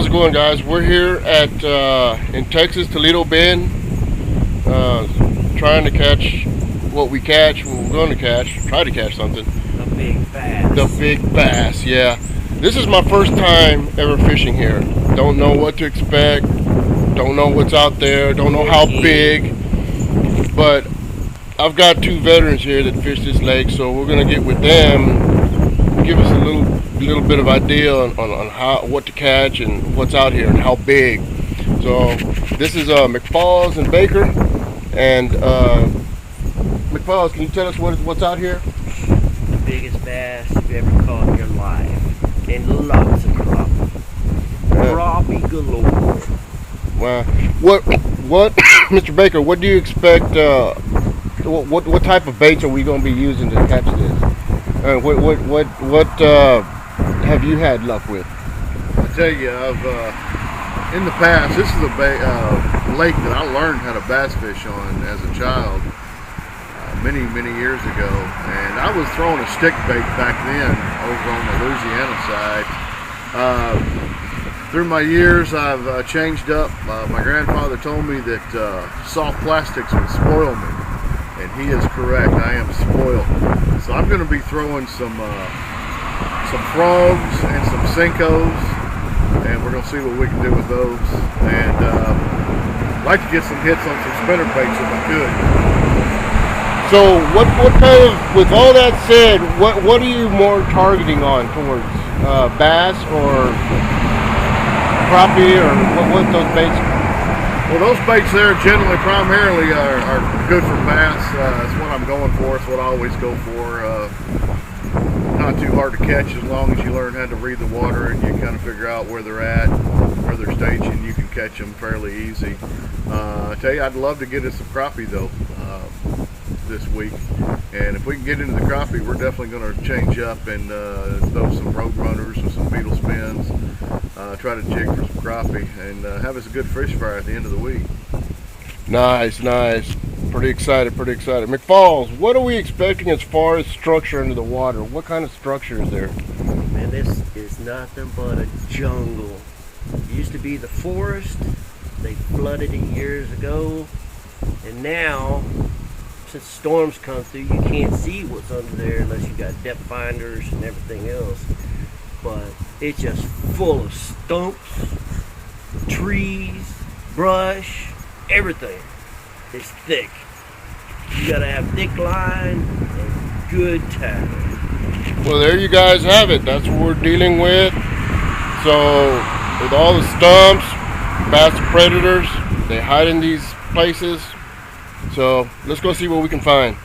How's it going, guys? We're here at in Texas, Toledo Bend, trying to catch what we catch, what we're going to catch, try to catch something. The big bass. The big bass, yeah. This is my first time ever fishing here. Don't know what to expect, don't know what's out there, don't know how big, but I've got two veterans here that fish this lake, so we're going to get with them, give us a little bit of idea on how, what to catch and what's out here and how big. So this is McFalls and Baker, and McFalls, can you tell us what's out here? The biggest bass you've ever caught in your life, and lots of crappie. Crappie galore. Wow. What, Mr. Baker? What do you expect? What type of baits are we going to be using to catch this? What have you had luck with? I tell you, I've in the past. This is a lake that I learned how to bass fish on as a child, many years ago, and I was throwing a stick bait back then over on the Louisiana side. Through my years, I've changed up. My grandfather told me that soft plastics would spoil me, and he is correct. I am spoiled. So I'm going to be throwing some frogs and some Cincos, and we're going to see what we can do with those. And I'd like to get some hits on some spinner baits if I could. So what kind of, with all that said, what are you more targeting on towards? Bass or crappie, or what those baits? Well, those baits there generally primarily are good for bass. That's what I'm going for. It's what I always go for. Not too hard to catch as long as you learn how to read the water and you kind of figure out where they're at, where they're staging. You can catch them fairly easy. I tell you, I'd love to get us some crappie though this week. And if we can get into the crappie, we're definitely going to change up and throw some road runners or some beetle spins. Try to jig for some crappie and have us a good fish fry at the end of the week. Nice. Pretty excited. McFalls, what are we expecting as far as structure into the water? What kind of structure is there? Man, this is nothing but a jungle. It used to be the forest. They flooded it years ago, and now, since storms come through, you can't see what's under there unless you got depth finders and everything else. But it's just full of stumps, trees, brush, everything. It's thick. You gotta have thick line and good tackle. Well, there you guys have it. That's what we're dealing with. So, with all the stumps, bass predators, they hide in these places. So, let's go see what we can find.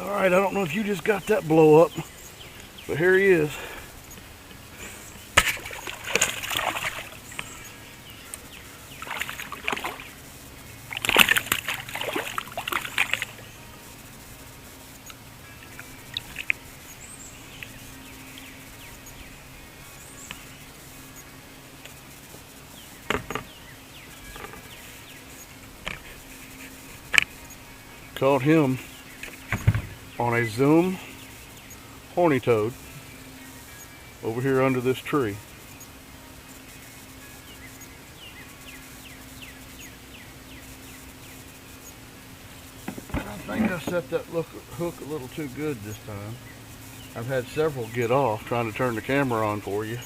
All right, I don't know if you just got that blow up, but here he is. caught him on a Zoom horny toad over here under this tree. I think I set that hook a little too good this time. I've had several get off trying to turn the camera on for you.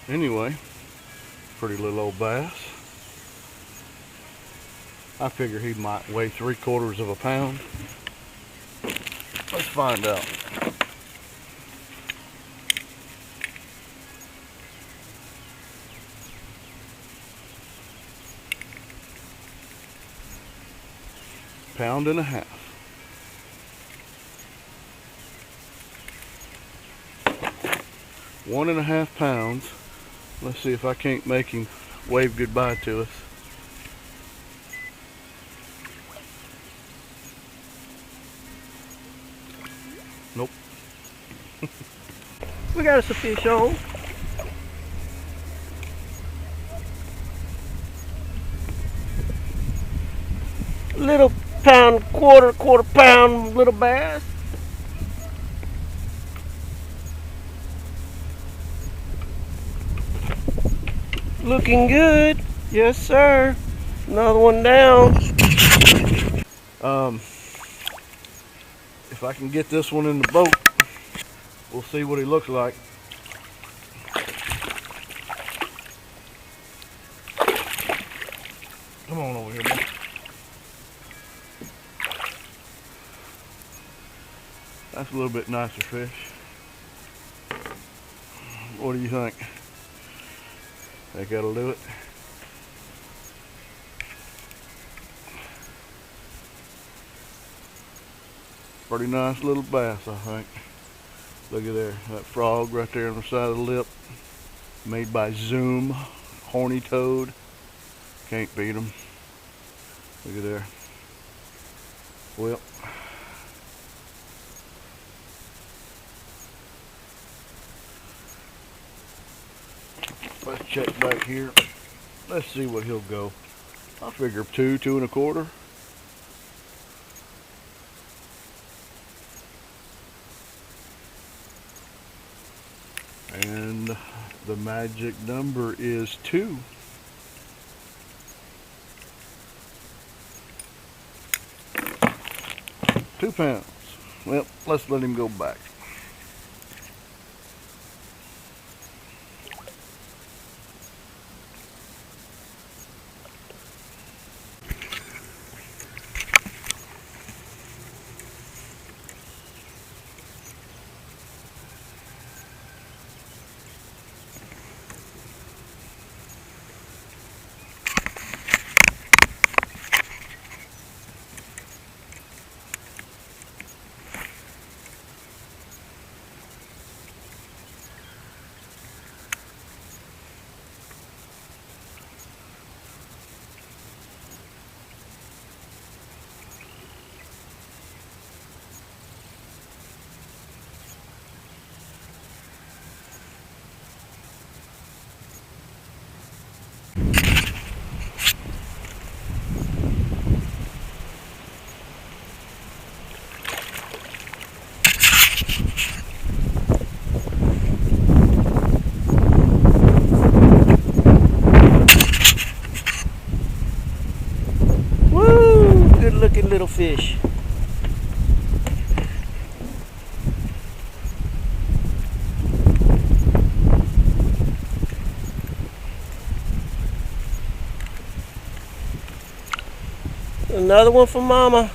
Anyway, pretty little old bass. I figure he might weigh 3/4 of a pound. Let's find out. Pound and a half. One and a half pounds. Let's see if I can't make him wave goodbye to us. Nope. We got us a fish on. Little pound, quarter pound little bass. Looking good. Yes, sir. Another one down. If I can get this one in the boat, we'll see what he looks like. Come on over here, man. That's a little bit nicer fish. What do you think? Think that'll do it? Pretty nice little bass, I think. Look at there, that frog right there on the side of the lip. Made by Zoom, horny toad. Can't beat them. Look at there. Well, let's check back here. Let's see what he'll go. I figure 2 1/4. And the magic number is 2. Two pounds. Well, let's let him go back. Looking little fish. Another one for Mama.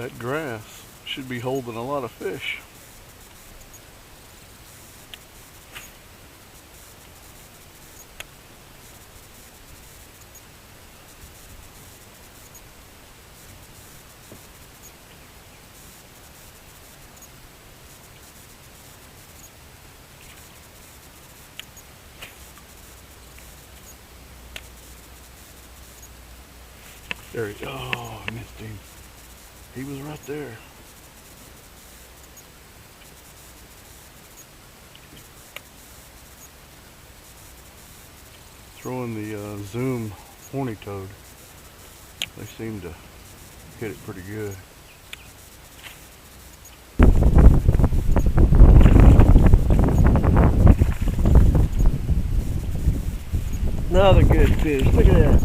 That grass should be holding a lot of fish. There he, oh, I missed him. He was right there. Throwing the Zoom horny toad. They seem to hit it pretty good. Another good fish. Look at that.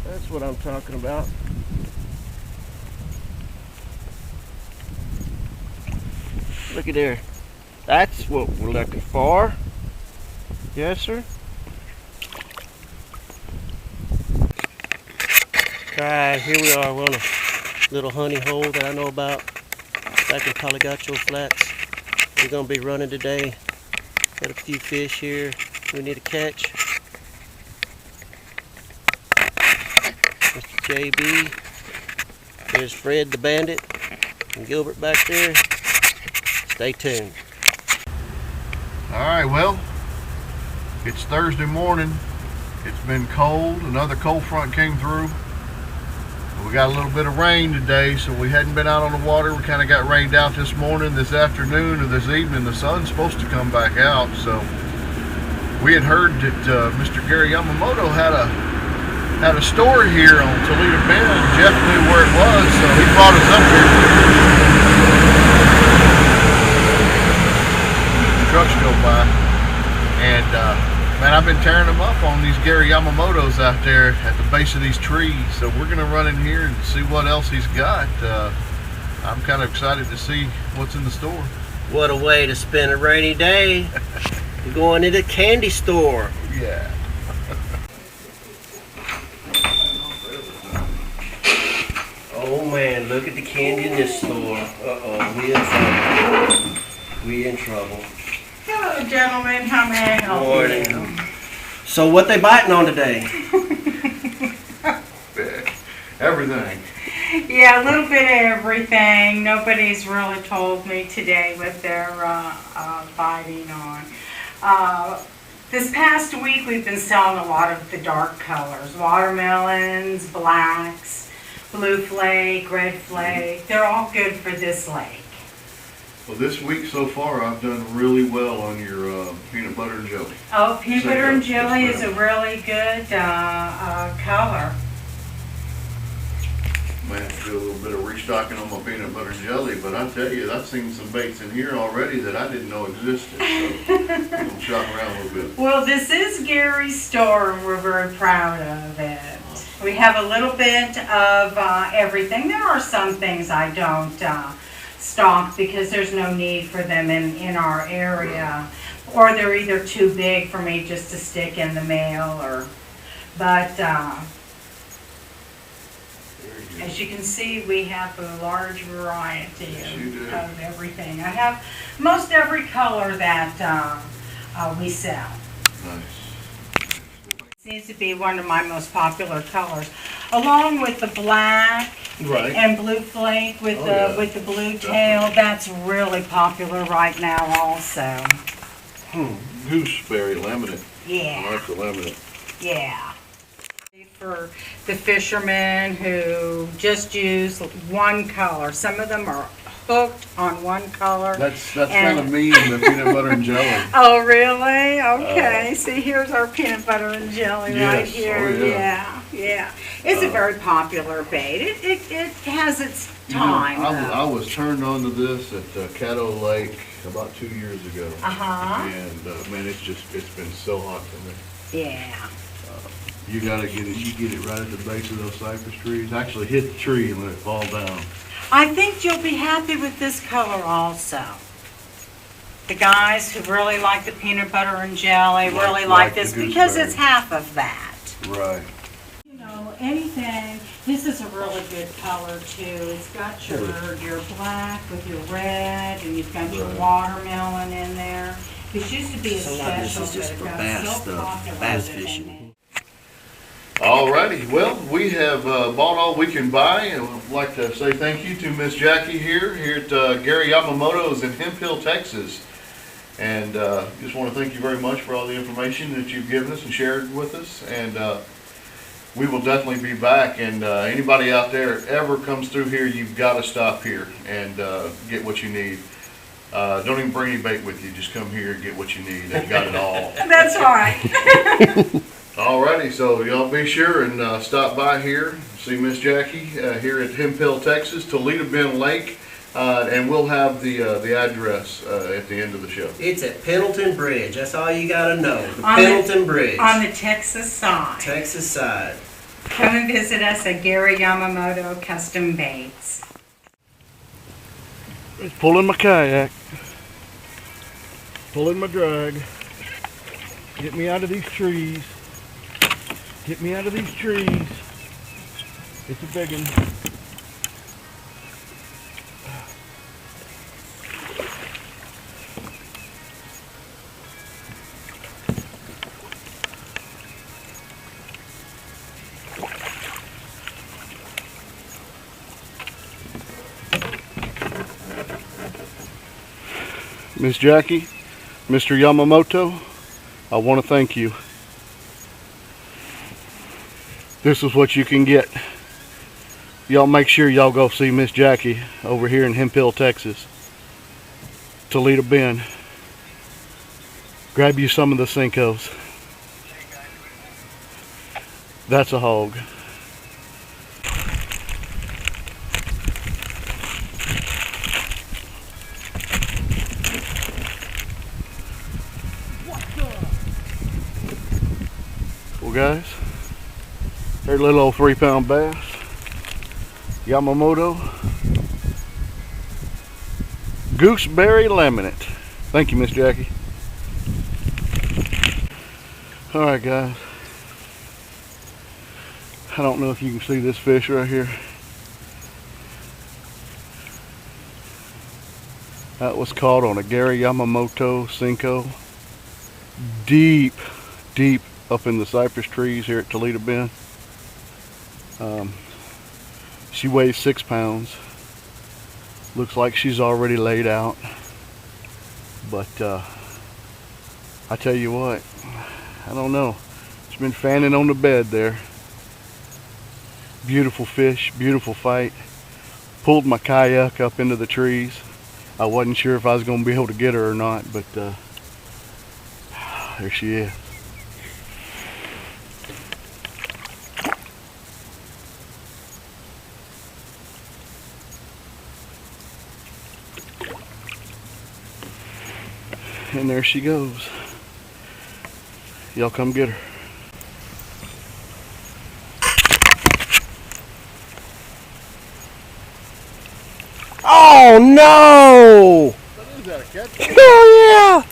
That's what I'm talking about. Look at there. That's what we're looking for. Yes, sir. Alright, here we are. We're on a little honey hole that I know about back in Polygacho Flats. We're going to be running today. Got a few fish here we need to catch. Mr. JB. There's Fred the Bandit and Gilbert back there. Stay tuned. Alright, well, it's Thursday morning. It's been cold. Another cold front came through. We got a little bit of rain today, so we hadn't been out on the water. We kind of got rained out this morning, this afternoon, or this evening. The sun's supposed to come back out, so we had heard that Mr. Gary Yamamoto had a store here on Toledo Bend. Jeff knew where it was, so he brought us up here. The trucks go by, and man, I've been tearing them up on these Gary Yamamotos out there at the base of these trees. So we're gonna run in here and see what else he's got. I'm kind of excited to see what's in the store. What a way to spend a rainy day. We're going to the candy store. Yeah. Oh man, look at the candy in this store. Uh-oh, we in trouble. We in trouble. Hello, gentlemen. How may I help Morning. you? So what they biting on today? Everything. Yeah, a little bit of everything. Nobody's really told me today what they're biting on. This past week we've been selling a lot of the dark colors. Watermelons, blacks, blue flake, red flake. They're all good for this lake. Well, this week so far, I've done really well on your peanut butter and jelly. Oh, peanut butter and Yes, jelly is ma'am. a really good color. Might have to do a little bit of restocking on my peanut butter and jelly, but I tell you, I've seen some baits in here already that I didn't know existed. So I'm gonna shop around a little bit. Well, this is Gary's store, and we're very proud of it. We have a little bit of everything. There are some things I don't stock because there's no need for them in our area, or they're either too big for me just to stick in the mail, or. But as you can see, we have a large variety Yes, you do. of everything. I have most every color that we sell. Nice. Seems to be one of my most popular colors, along with the black Right. and blue flake with Oh, the yeah. with the blue tail. That's really popular right now, also. Gooseberry laminate. I Yeah, like the laminate. yeah. For the fishermen who just use one color, some of them are hooked on one color. That's And- kind of me and the peanut butter and jelly. Oh, really? Okay. See, here's our peanut butter and jelly right Yes. here. Oh, yeah. Yeah. It's a very popular bait. It has its time. I was turned on to this at Caddo Lake about 2 years ago. Uh-huh. And man, it's been so hot for me. Yeah. You gotta get it. You get it right at the base of those cypress trees. Actually, hit the tree and let it fall down. I think you'll be happy with this color also. The guys who really like the peanut butter and jelly really like like the this because it's gooseberry. half of that. Right. You know, anything. This is a really good color too. It's got your black with your red, and you've got your watermelon in there. This used to be a special, but it got so popular. Bass fishing. Alrighty, well, we have bought all we can buy, and I'd like to say thank you to Miss Jackie here at Gary Yamamoto's in Hemp Hill, Texas. And just want to thank you very much for all the information that you've given us and shared with us. And we will definitely be back. And anybody out there ever comes through here, you've got to stop here and get what you need. Don't even bring any bait with you. Just come here and get what you need. They got it all. That's right. Alrighty, so y'all be sure and stop by here, see Miss Jackie here at Hemp Hill, Texas, Toledo Bend Lake, and we'll have the address at the end of the show. It's at Pendleton Bridge. That's all you got to know. The Pendleton Bridge. On the Texas side. Texas side. Come and visit us at Gary Yamamoto Custom Baits. It's pulling my kayak, pulling my drag. Get me out of these trees. Get me out of these trees. It's a big one. Miss Jackie, Mr. Yamamoto, I want to thank you. This is what you can get. Y'all make sure y'all go see Miss Jackie over here in Hemp Hill, Texas. Toledo Bend. Grab you some of the Cincos. That's a hog. Well guys, there's a little old 3-pound bass, Yamamoto, gooseberry laminate. Thank you, Miss Jackie. All right, guys. I don't know if you can see this fish right here. That was caught on a Gary Yamamoto Cinco, deep up in the cypress trees here at Toledo Bend. She weighs 6 pounds. Looks like she's already laid out. But I tell you what, I don't know. It's been fanning on the bed there. Beautiful fish, beautiful fight. Pulled my kayak up into the trees. I wasn't sure if I was going to be able to get her or not, but there she is. And there she goes. Y'all come get her. Oh no! What is that, a catfish? Oh yeah!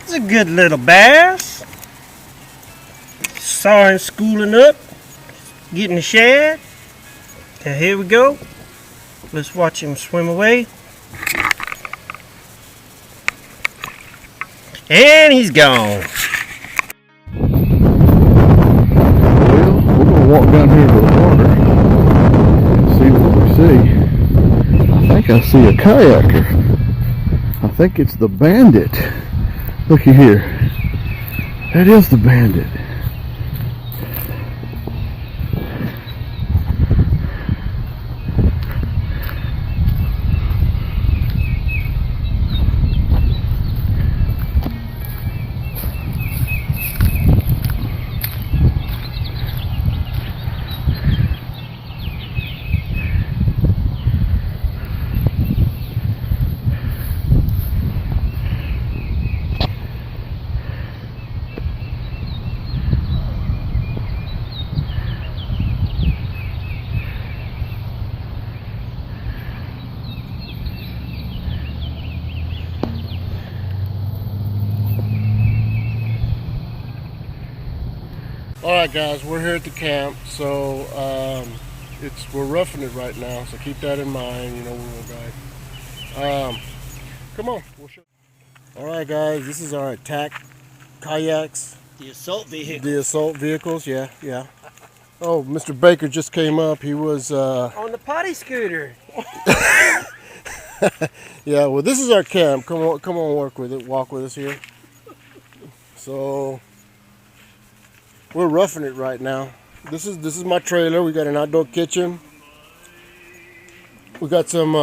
It's a good little bass. Saw him schooling up, getting the shad. And here we go. Let's watch him swim away. And he's gone. Well, we're gonna walk down here to the water and see what we see. I think I see a kayaker. I think it's the Bandit. Looky here. That is the Bandit. All right, guys, we're here at the camp, so we're roughing it right now. So keep that in mind. You know, we will guide. Come on. We'll show. All right, guys, this is our attack kayaks. The assault vehicle. The assault vehicles, yeah. Oh, Mr. Baker just came up. He was on the potty scooter. Yeah. Well, this is our camp. Come on, walk with us here. So we're roughing it right now. This is my trailer. We got an outdoor kitchen. We got some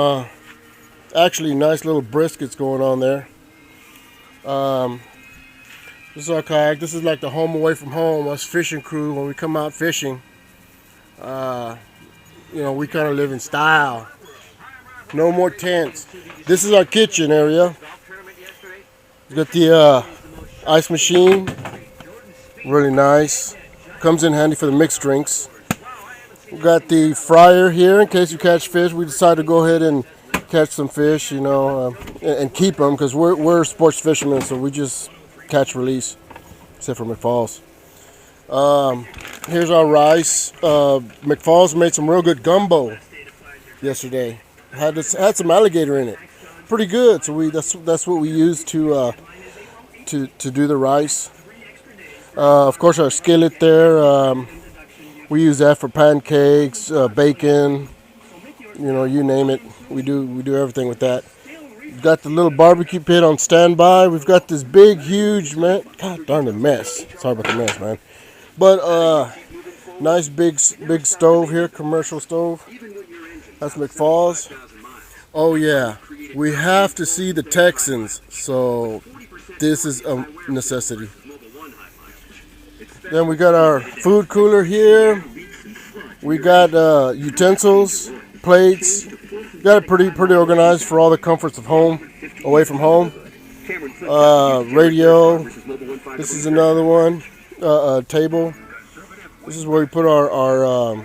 actually nice little briskets going on there. This is our kayak. This is like the home away from home, us fishing crew. When we come out fishing, you know, we kind of live in style. No more tents. This is our kitchen area. We got the ice machine. Really nice. Comes in handy for the mixed drinks. We got the fryer here in case you catch fish. We decided to go ahead and catch some fish, you know, and keep them because we're sports fishermen, so we just catch release, except for McFalls. Here's our rice. McFalls made some real good gumbo yesterday. Had some alligator in it, pretty good. So that's what we use to do the rice. Of course, our skillet there. We use that for pancakes, bacon. You know, you name it. We do everything with that. We've got the little barbecue pit on standby. We've got this big, huge, man. God darn it, mess. Sorry about the mess, man. But nice big stove here, commercial stove. That's McFalls. Oh yeah, we have to see the Texans. So this is a necessity. Then we got our food cooler here. We got utensils, plates. Got it pretty organized for all the comforts of home, away from home. Radio. This is another one. Table. This is where we put our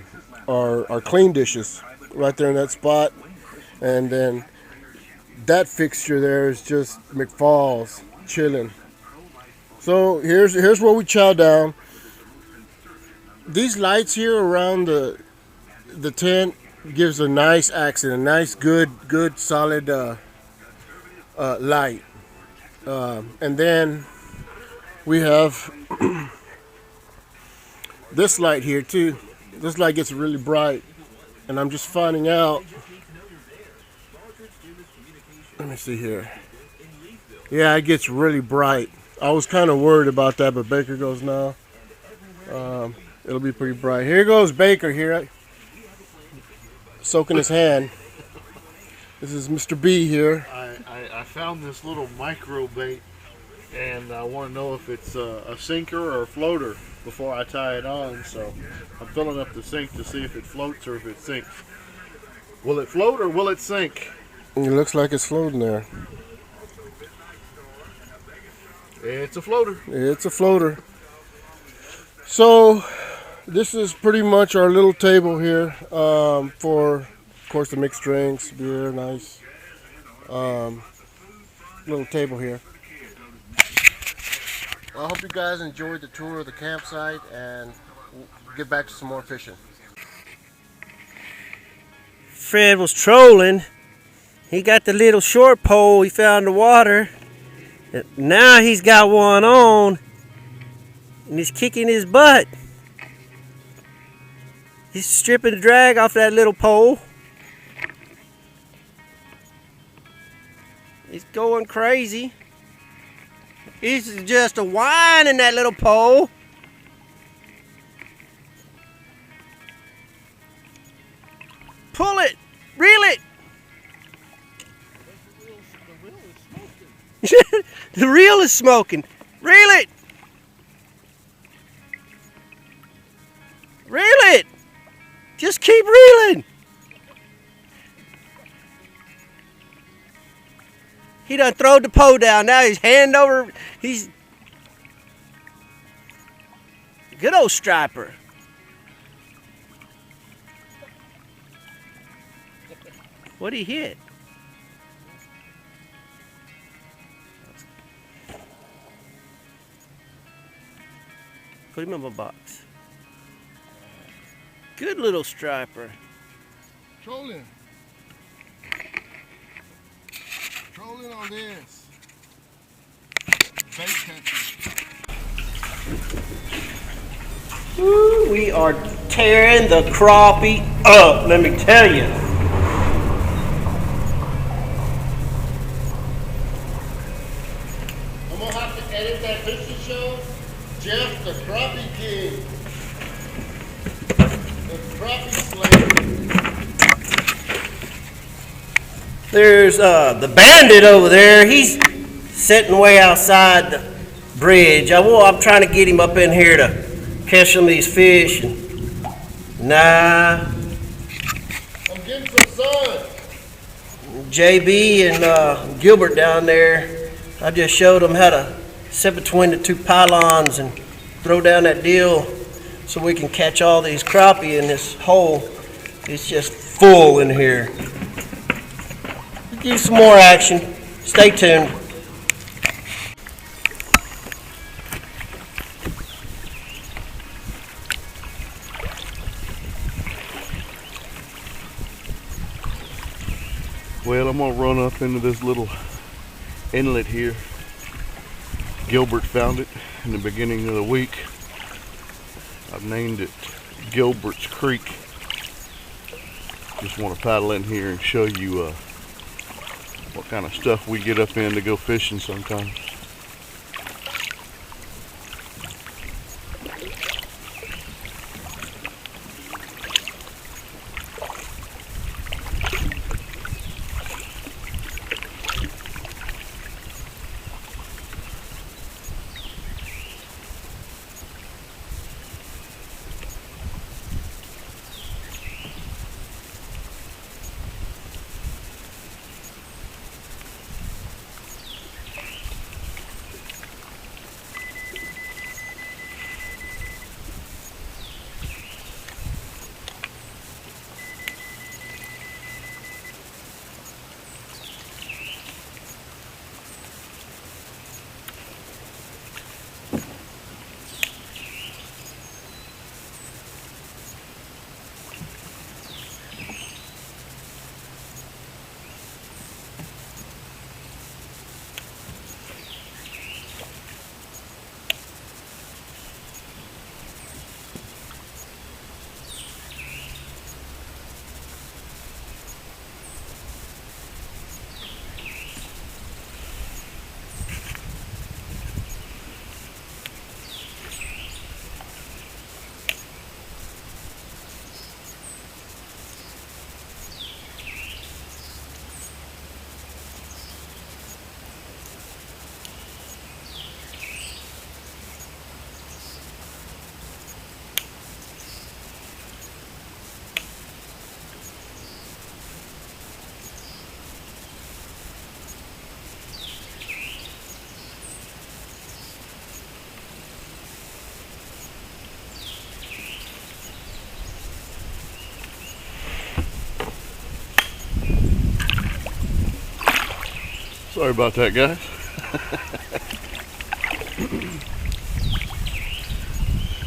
clean dishes, right there in that spot. And then that fixture there is just McFalls chilling. So here's where we chow down. These lights here around the tent gives a nice accent, a nice good solid light. And then we have this light here too. This light gets really bright, and I'm just finding out. Let me see here. Yeah, it gets really bright. I was kind of worried about that, but Baker goes, no. It'll be pretty bright. Here goes Baker here, soaking his hand. This is Mr. B here. I found this little micro bait, and I want to know if it's a sinker or a floater before I tie it on. So I'm filling up the sink to see if it floats or if it sinks. Will it float or will it sink? It looks like it's floating there. It's a floater. It's a floater. So this is pretty much our little table here for, of course, the mixed drinks, beer, nice little table here. Well, I hope you guys enjoyed the tour of the campsite, and we'll get back to some more fishing. Fred was trolling. He got the little short pole he found in the water. Now he's got one on, and he's kicking his butt. He's stripping the drag off that little pole. He's going crazy. He's just a whining that little pole. Pull it, reel it. The reel is smoking. Reel it. Reel it. Just keep reeling. He done throwed the pole down. Now he's hand over. He's good old striper. What'd he hit? Put him in my box. Good little striper. Trolling. Trolling on this. Bait catching. Woo, we are tearing the crappie up, let me tell you. I'm gonna have to edit that fishing show. Jeff the Crappie King. The Crappie Slayer. There's the bandit over there. He's sitting way outside the bridge. I'm trying to get him up in here to catch some of these fish. Nah. I'm getting some sun. JB and Gilbert down there, I just showed them how to sit between the two pylons and throw down that deal so we can catch all these crappie in this hole. It's just full in here. Give you some more action. Stay tuned. Well, I'm gonna run up into this little inlet here. Gilbert found it in the beginning of the week. I've named it Gilbert's Creek. Just want to paddle in here and show you what kind of stuff we get up in to go fishing sometimes. Sorry about that, guys.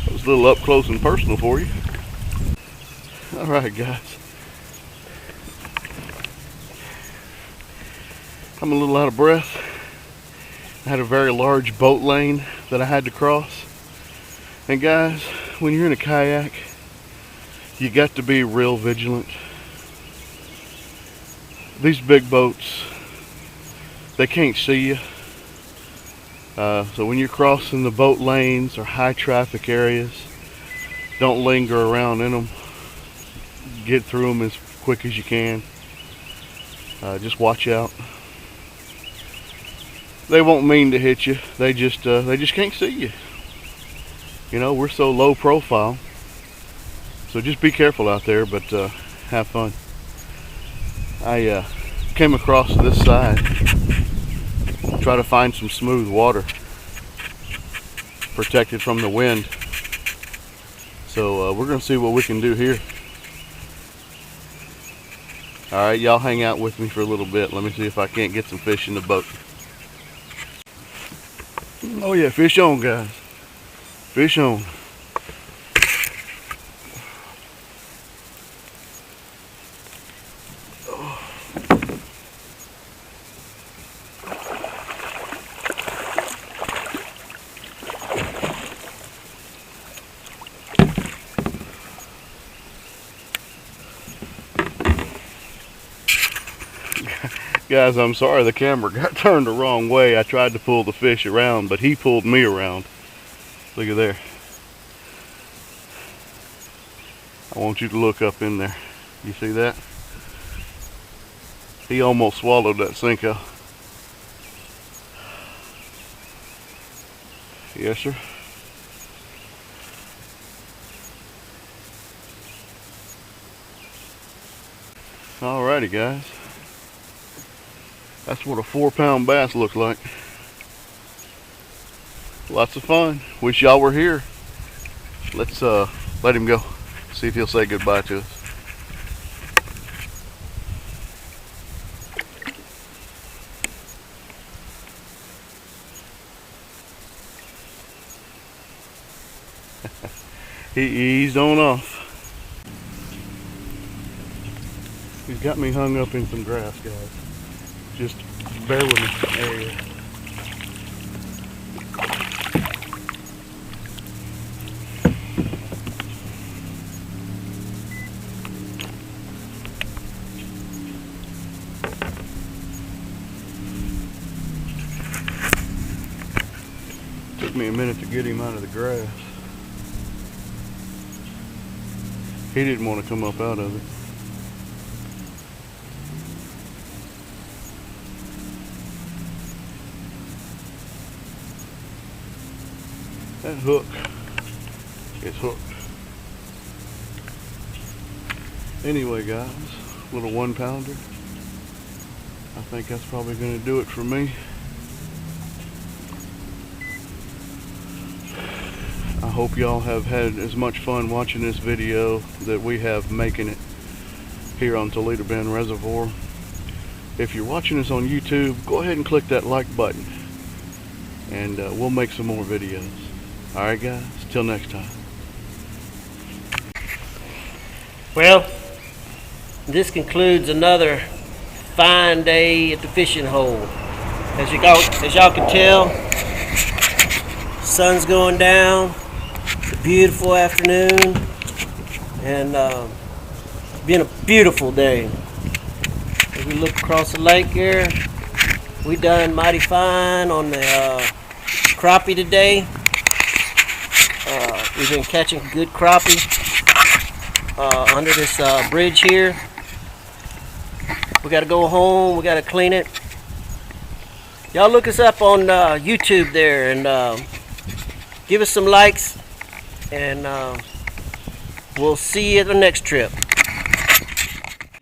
That was a little up close and personal for you. All right, guys. I'm a little out of breath. I had a very large boat lane that I had to cross. And guys, when you're in a kayak, you got to be real vigilant. These big boats, they can't see you. So when you're crossing the boat lanes or high traffic areas, don't linger around in them. Get through them as quick as you can. Just watch out. They won't mean to hit you. They just can't see you. You know, we're so low profile. So just be careful out there, but have fun. I came across this side, try to find some smooth water, protected from the wind. So we're gonna see what we can do here. All right, y'all hang out with me for a little bit. Let me see if I can't get some fish in the boat. Oh yeah, fish on, guys. Fish on. Guys, I'm sorry the camera got turned the wrong way. I tried to pull the fish around, but he pulled me around. Look at there. I want you to look up in there. You see that? He almost swallowed that Cinco. Yes, sir. Alrighty, guys. That's what a 4-pound bass looks like. Lots of fun. Wish y'all were here. Let's let him go. See if he'll say goodbye to us. He eased on off. He's got me hung up in some grass, guys. Just bear with me. There he is. Took me a minute to get him out of the grass. He didn't want to come up out of it. That hook is hooked. Anyway, guys, little 1-pounder. I think that's probably going to do it for me. I hope y'all have had as much fun watching this video that we have making it here on Toledo Bend Reservoir. If you're watching this on YouTube, go ahead and click that like button, and we'll make some more videos. Alright guys, till next time. Well, this concludes another fine day at the fishing hole. As y'all can tell, sun's going down. It's a beautiful afternoon, and been a beautiful day. As we look across the lake here, we done mighty fine on the crappie today. We've been catching good crappie under this bridge here. We got to go home. We got to clean it. Y'all look us up on YouTube there, and give us some likes, and we'll see you at the next trip.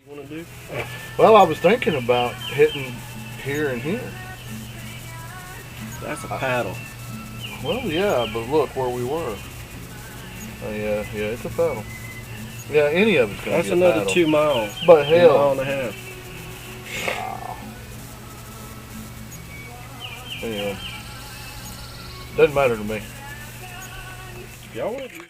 You want to do? Well, I was thinking about hitting here and here. That's a paddle. Well, yeah, but look where we were. Yeah, it's a paddle. Yeah, any of it's going to be a That's another paddle. 2 miles. But hell. 1.5 miles. Wow. Anyway, doesn't matter to me. Y'all want to